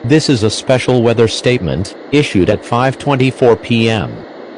This is a special weather statement issued at 5:24 p.m.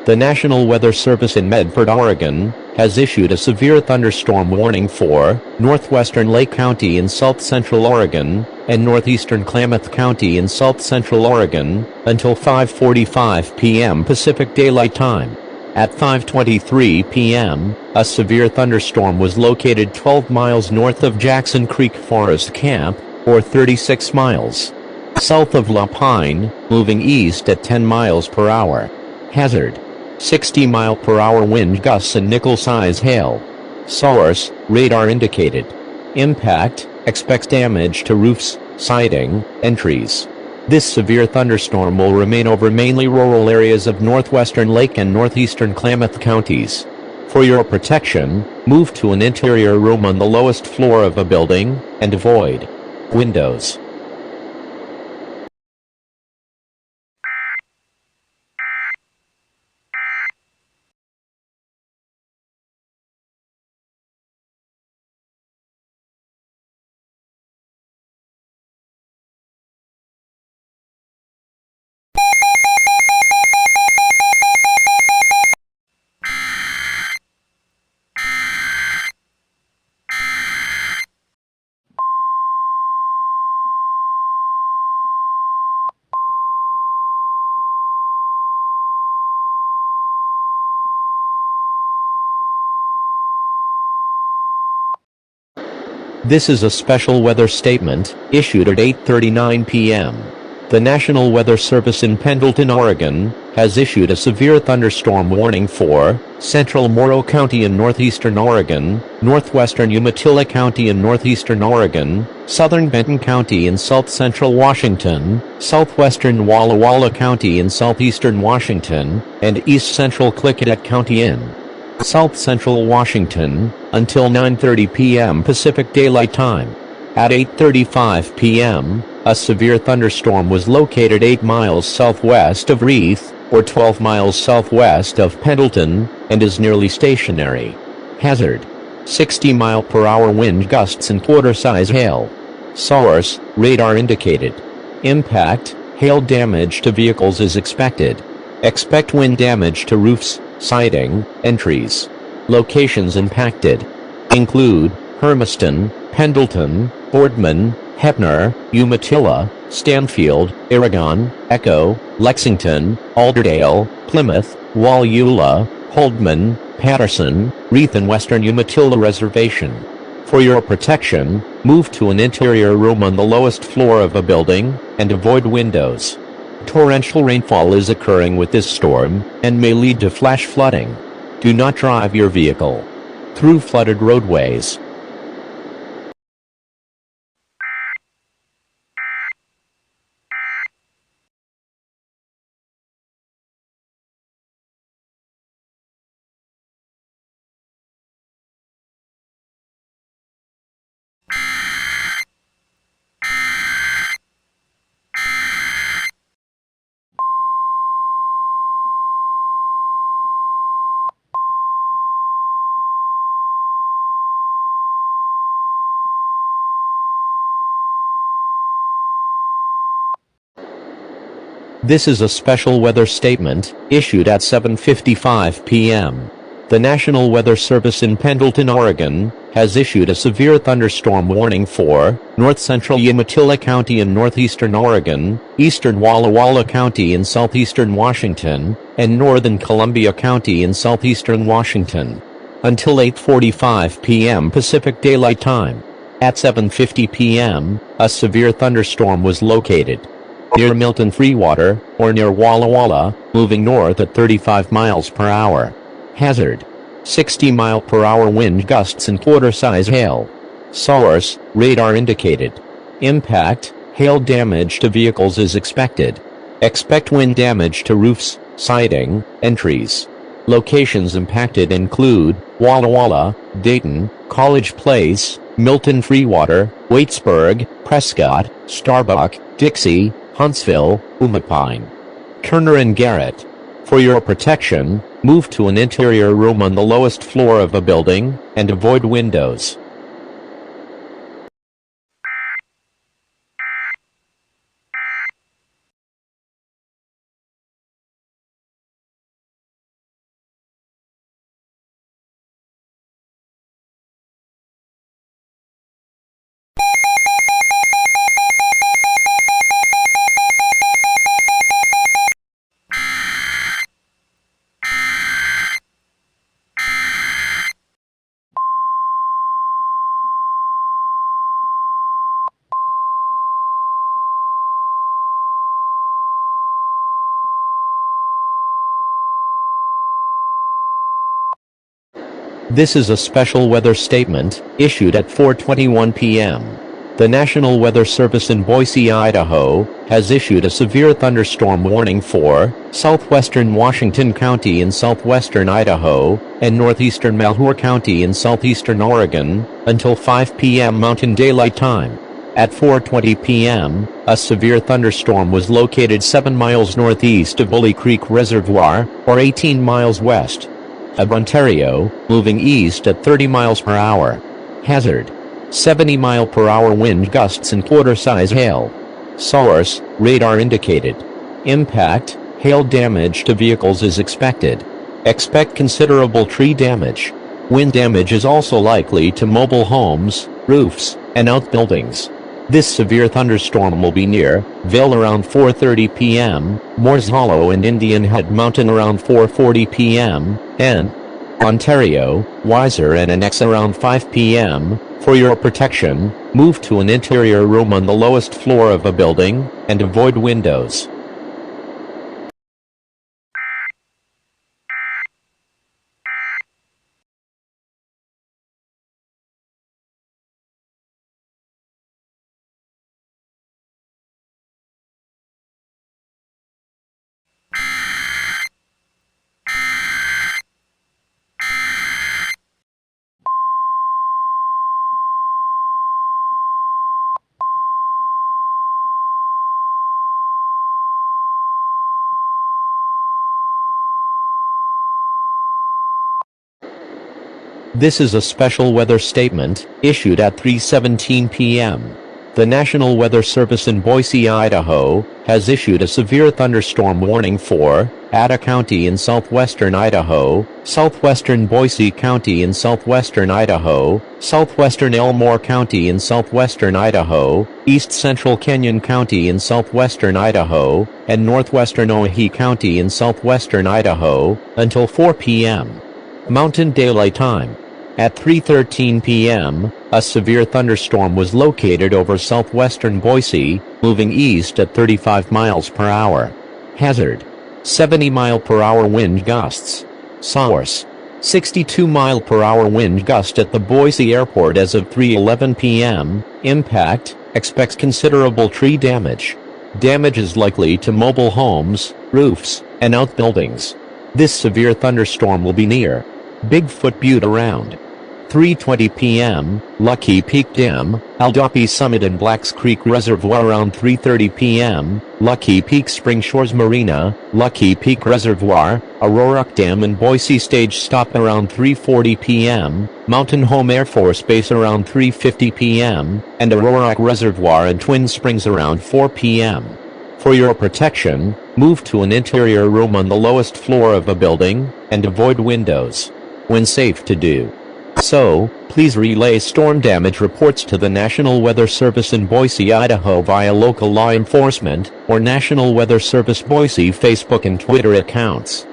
The National Weather Service in Medford, Oregon, has issued a severe thunderstorm warning for northwestern Lake County in south-central Oregon and northeastern Klamath County in south-central Oregon until 5:45 p.m. Pacific Daylight Time. At 5:23 p.m., a severe thunderstorm was located 12 miles north of Jackson Creek Forest Camp, or 36 miles south of La Pine, moving east at 10 miles per hour. Hazard: 60-mile-per-hour wind gusts and nickel-size hail. Source: radar indicated. Impact: expects damage to roofs, siding, and trees. This severe thunderstorm will remain over mainly rural areas of northwestern Lake and northeastern Klamath counties. For your protection, move to an interior room on the lowest floor of a building, and avoid windows. This is a special weather statement issued at 8:39 p.m. The National Weather Service in Pendleton, Oregon, has issued a severe thunderstorm warning for central Morrow County in northeastern Oregon, northwestern Umatilla County in northeastern Oregon, southern Benton County in south-central Washington, southwestern Walla Walla County in southeastern Washington, and east-central Klickitat County in south-central Washington, until 9:30 p.m. Pacific Daylight Time. At 8:35 p.m., a severe thunderstorm was located 8 miles southwest of Wreath, or 12 miles southwest of Pendleton, and is nearly stationary. Hazard: 60-mile-per-hour wind gusts and quarter-size hail. Source: radar indicated. Impact: hail damage to vehicles is expected. Expect wind damage to roofs, siding, and trees. Locations impacted include Hermiston, Pendleton, Boardman, Heppner, Umatilla, Stanfield, Aragon, Echo, Lexington, Alderdale, Plymouth, Wallula, Holdman, Patterson, Wreath, and western Umatilla Reservation. For your protection, move to an interior room on the lowest floor of a building, and avoid windows. Torrential rainfall is occurring with this storm, and may lead to flash flooding. Do not drive your vehicle through flooded roadways. This is a special weather statement issued at 7:55 p.m. The National Weather Service in Pendleton, Oregon, has issued a severe thunderstorm warning for north-central Umatilla County in northeastern Oregon, eastern Walla Walla County in southeastern Washington, and northern Columbia County in southeastern Washington, until 8:45 p.m. Pacific Daylight Time. At 7:50 p.m., a severe thunderstorm was located near Milton Freewater, or near Walla Walla, moving north at 35 miles per hour. Hazard: 60-mile-per-hour wind gusts and quarter-size hail. Source: radar indicated. Impact: hail damage to vehicles is expected. Expect wind damage to roofs, siding, and trees. Locations impacted include Walla Walla, Dayton, College Place, Milton Freewater, Waitsburg, Prescott, Starbuck, Dixie, Huntsville, Umapine, Turner, and Garrett. For your protection, move to an interior room on the lowest floor of a building, and avoid windows. This is a special weather statement issued at 4:21 p.m. The National Weather Service in Boise, Idaho, has issued a severe thunderstorm warning for southwestern Washington County in southwestern Idaho and northeastern Malheur County in southeastern Oregon until 5 p.m. Mountain Daylight Time. At 4:20 p.m., a severe thunderstorm was located 7 miles northeast of Bully Creek Reservoir, or 18 miles west of Ontario, moving east at 30 miles per hour. Hazard: 70-mile-per-hour wind gusts and quarter-size hail. Source: radar indicated. Impact: hail damage to vehicles is expected. Expect considerable tree damage. Wind damage is also likely to mobile homes, roofs, and outbuildings. This severe thunderstorm will be near Vail around 4:30 p.m., Moores Hollow and Indian Head Mountain around 4:40 p.m., and Ontario, Weiser and Annex around 5 p.m. For your protection, move to an interior room on the lowest floor of a building, and avoid windows. This is a special weather statement issued at 3:17 p.m. The National Weather Service in Boise, Idaho, has issued a severe thunderstorm warning for Ada County in southwestern Idaho, southwestern Boise County in southwestern Idaho, southwestern Elmore County in southwestern Idaho, east central Canyon County in southwestern Idaho, and northwestern Oahe County in southwestern Idaho, until 4 p.m. Mountain Daylight Time. At 3:13 p.m., a severe thunderstorm was located over southwestern Boise, moving east at 35 miles per hour. Hazard: 70-mile-per-hour wind gusts. Source: 62-mile-per-hour wind gust at the Boise airport as of 3:11 p.m. Impact: expects considerable tree damage. Damage is likely to mobile homes, roofs, and outbuildings. This severe thunderstorm will be near Bigfoot Butte around 3:20 p.m., Lucky Peak Dam, Aldopi Summit and Blacks Creek Reservoir around 3:30 p.m., Lucky Peak Spring Shores Marina, Lucky Peak Reservoir, Aurora Dam and Boise Stage Stop around 3:40 p.m., Mountain Home Air Force Base around 3:50 p.m., and Aurora Reservoir and Twin Springs around 4 p.m. For your protection, move to an interior room on the lowest floor of a building, and avoid windows when safe to do so. Please relay storm damage reports to the National Weather Service in Boise, Idaho via local law enforcement or National Weather Service Boise Facebook and Twitter accounts.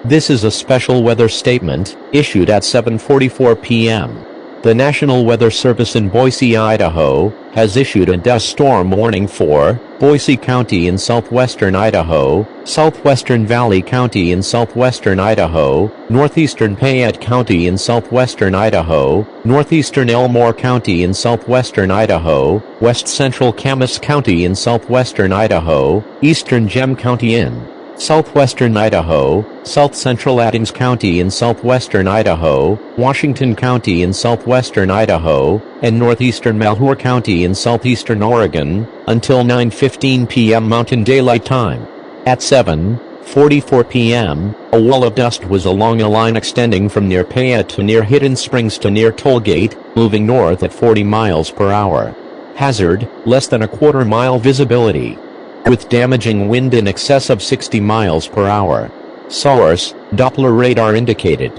This is a special weather statement issued at 7:44 p.m. The National Weather Service in Boise, Idaho, has issued a dust storm warning for Boise County in southwestern Idaho, southwestern Valley County in southwestern Idaho, northeastern Payette County in southwestern Idaho, northeastern Elmore County in southwestern Idaho, west central Camas County in southwestern Idaho, eastern Gem County in southwestern Idaho, south central Adams County in southwestern Idaho, Washington County in southwestern Idaho, and northeastern Malheur County in southeastern Oregon, until 9:15 p.m. Mountain Daylight Time. At 7:15 8:44 p.m., a wall of dust was along a line extending from near Paya to near Hidden Springs to near Tollgate, moving north at 40 miles per hour. Hazard, less than a quarter-mile visibility, with damaging wind in excess of 60 miles per hour. Source, Doppler radar indicated.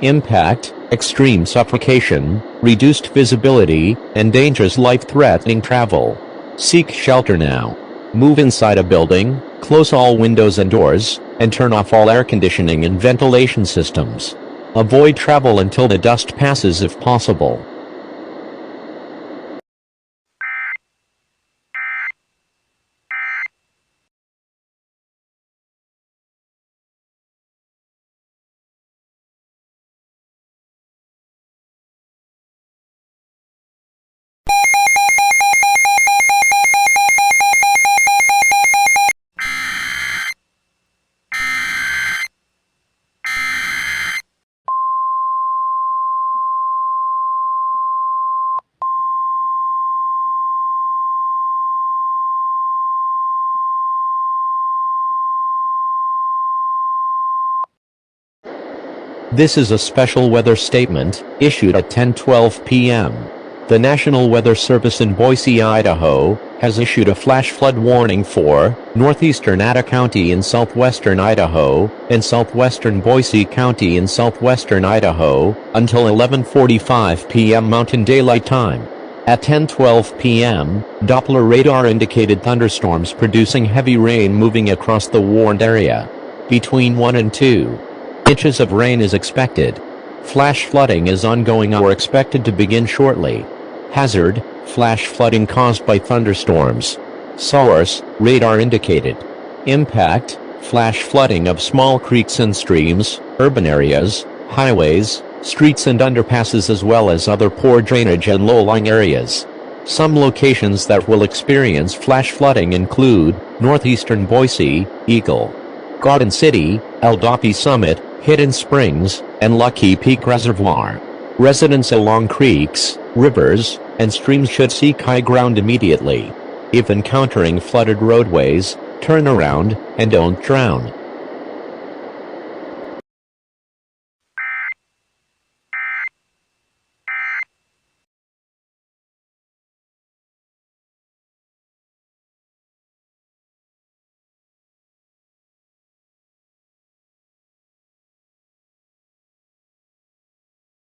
Impact, extreme suffocation, reduced visibility, endangers life-threatening travel. Seek shelter now. Move inside a building, close all windows and doors, and turn off all air conditioning and ventilation systems. Avoid travel until the dust passes if possible. This is a special weather statement, issued at 10:12 p.m. The National Weather Service in Boise, Idaho, has issued a flash flood warning for northeastern Ada County in southwestern Idaho, and southwestern Boise County in southwestern Idaho, until 11:45 p.m. Mountain Daylight Time. At 10:12 p.m., Doppler radar indicated thunderstorms producing heavy rain moving across the warned area. Between 1 and 2 inches of rain is expected. Flash flooding is ongoing or expected to begin shortly. Hazard, flash flooding caused by thunderstorms. Source, radar indicated. Impact, flash flooding of small creeks and streams, urban areas, highways, streets and underpasses, as well as other poor drainage and low-lying areas. Some locations that will experience flash flooding include northeastern Boise, Eagle, Garden City, El Dapi Summit, Hidden Springs, and Lucky Peak Reservoir. Residents along creeks, rivers, and streams should seek high ground immediately. If encountering flooded roadways, turn around, and don't drown.